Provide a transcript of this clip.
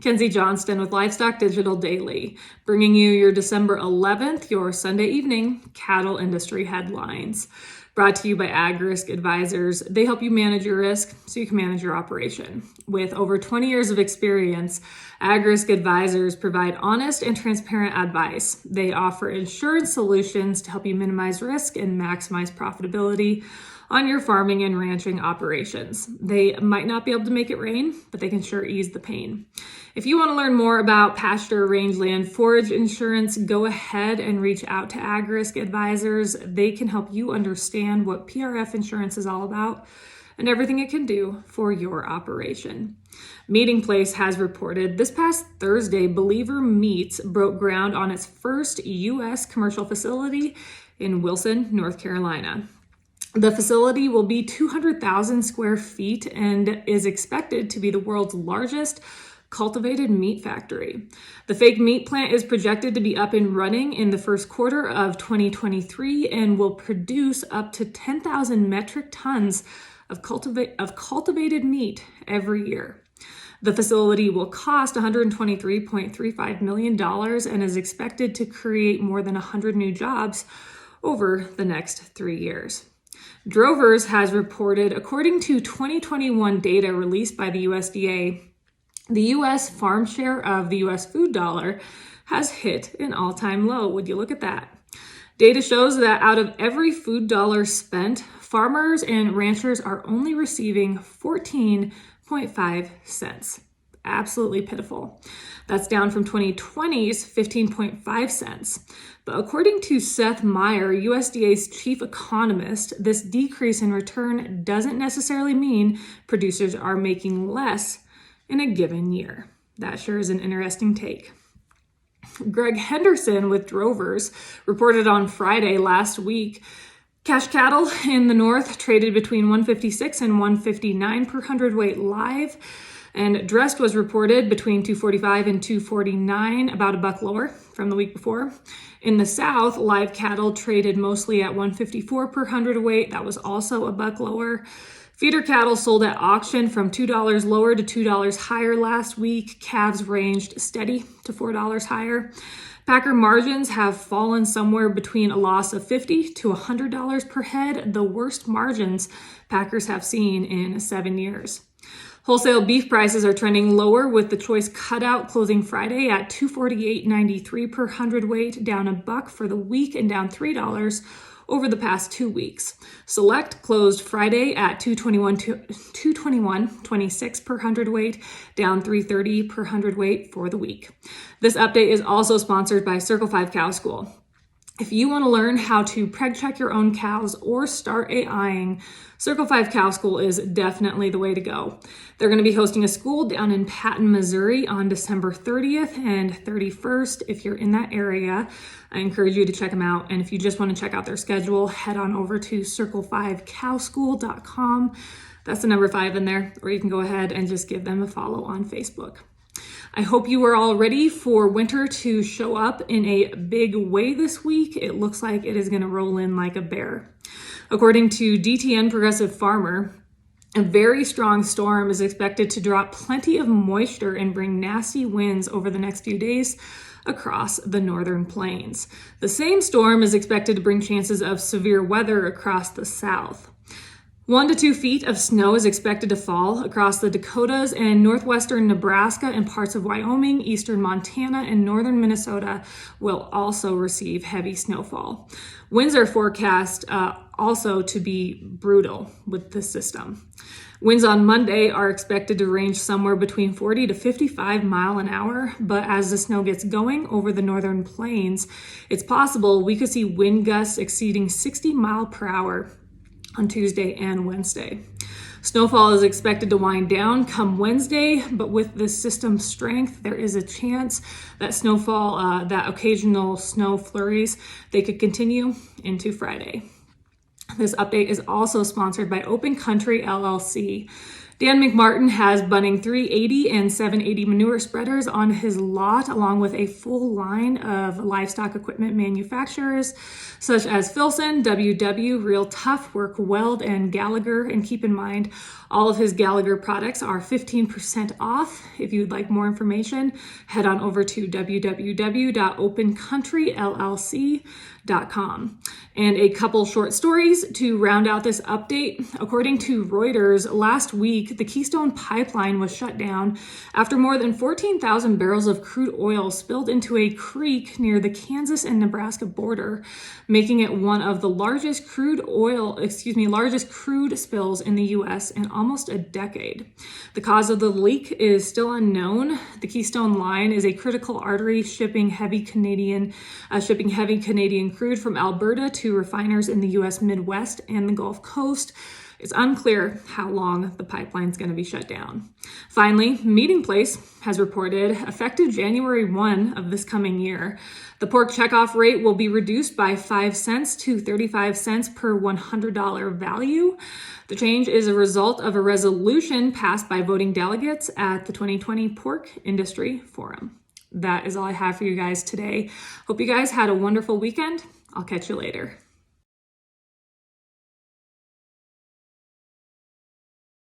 Kenzie Johnston with Livestock Digital Daily, bringing you your December 11th, your Sunday evening cattle industry headlines. Brought to you by Ag Risk Advisors. They help you manage your risk so you can manage your operation. With over 20 years of experience, Ag Risk Advisors provide honest and transparent advice. They offer insurance solutions to help you minimize risk and maximize profitability on your farming and ranching operations. They might not be able to make it rain, but they can sure ease the pain. If you want to learn more about pasture, rangeland, forage insurance, go ahead and reach out to Ag Risk Advisors. They can help you understand what PRF insurance is all about and everything it can do for your operation. Meeting Place has reported this past Thursday, Believer Meats broke ground on its first U.S. commercial facility in Wilson, North Carolina. The facility will be 200,000 square feet and is expected to be the world's largest cultivated meat factory. The fake meat plant is projected to be up and running in the first quarter of 2023 and will produce up to 10,000 metric tons of cultivated meat every year. The facility will cost $123.35 million and is expected to create more than 100 new jobs over the next 3 years. Drovers has reported, according to 2021 data released by the USDA, the U.S. farm share of the U.S. food dollar has hit an all-time low. Would you look at that? Data shows that out of every food dollar spent, farmers and ranchers are only receiving 14.5 cents. Absolutely pitiful. That's down from 2020's 15.5 cents. But according to Seth Meyer, USDA's chief economist, this decrease in return doesn't necessarily mean producers are making less in a given year. That sure is an interesting take. Greg Henderson with Drovers reported on Friday last week, cash cattle in the north traded between 156 and 159 per hundredweight live, and dressed was reported between 245 and 249, about $1 lower from the week before. In the south, live cattle traded mostly at 154 per hundredweight. That was also $1 lower. Feeder cattle sold at auction from $2 lower to $2 higher last week. Calves ranged steady to $4 higher. Packer margins have fallen somewhere between a loss of $50 to $100 per head, the worst margins packers have seen in 7 years. Wholesale beef prices are trending lower, with the choice cutout closing Friday at $248.93 per hundredweight, down $1 for the week and down $3 over the past 2 weeks. Select closed Friday at $221.26 per hundredweight, down $3.30 per hundredweight for the week. This update is also sponsored by Circle 5 Cow School. If you want to learn how to preg check your own cows or start AIing, Circle 5 Cow School is definitely the way to go. They're going to be hosting a school down in Patton, Missouri on December 30th and 31st. If you're in that area, I encourage you to check them out. And if you just want to check out their schedule, head on over to circle5cowschool.com. That's the number 5 in there, or you can go ahead and just give them a follow on Facebook. I hope you are all ready for winter to show up in a big way this week. It looks like it is going to roll in like a bear. According to DTN Progressive Farmer, a very strong storm is expected to drop plenty of moisture and bring nasty winds over the next few days across the northern plains. The same storm is expected to bring chances of severe weather across the south. 1 to 2 feet of snow is expected to fall across the Dakotas and northwestern Nebraska, and parts of Wyoming, eastern Montana, and northern Minnesota will also receive heavy snowfall. Winds are forecast also to be brutal with this system. Winds on Monday are expected to range somewhere between 40 to 55 mile an hour, but as the snow gets going over the northern plains, it's possible we could see wind gusts exceeding 60 mile per hour on Tuesday and Wednesday. Snowfall is expected to wind down come Wednesday, but with this system's strength, there is a chance that snowfall, that occasional snow flurries, they could continue into Friday. This update is also sponsored by Open Country LLC. Dan McMartin has Bunning 380 and 780 manure spreaders on his lot, along with a full line of livestock equipment manufacturers such as Filson, WW, Real Tough, Work Weld, and Gallagher. And keep in mind, all of his Gallagher products are 15% off. If you'd like more information, head on over to www.opencountryllc.com. And a couple short stories to round out this update. According to Reuters, last week, the Keystone Pipeline was shut down after more than 14,000 barrels of crude oil spilled into a creek near the Kansas and Nebraska border, making it one of the largest crude spills in the U.S. in almost a decade. The cause of the leak is still unknown. The Keystone line is a critical artery shipping heavy Canadian crude from Alberta to refiners in the U.S. Midwest and the Gulf Coast. It's unclear how long the pipeline is going to be shut down. Finally, Meeting Place has reported, effective January 1 of this coming year, the pork checkoff rate will be reduced by 5 cents to 35 cents per $100 value. The change is a result of a resolution passed by voting delegates at the 2020 Pork Industry Forum. That is all I have for you guys today. Hope you guys had a wonderful weekend. I'll catch you later.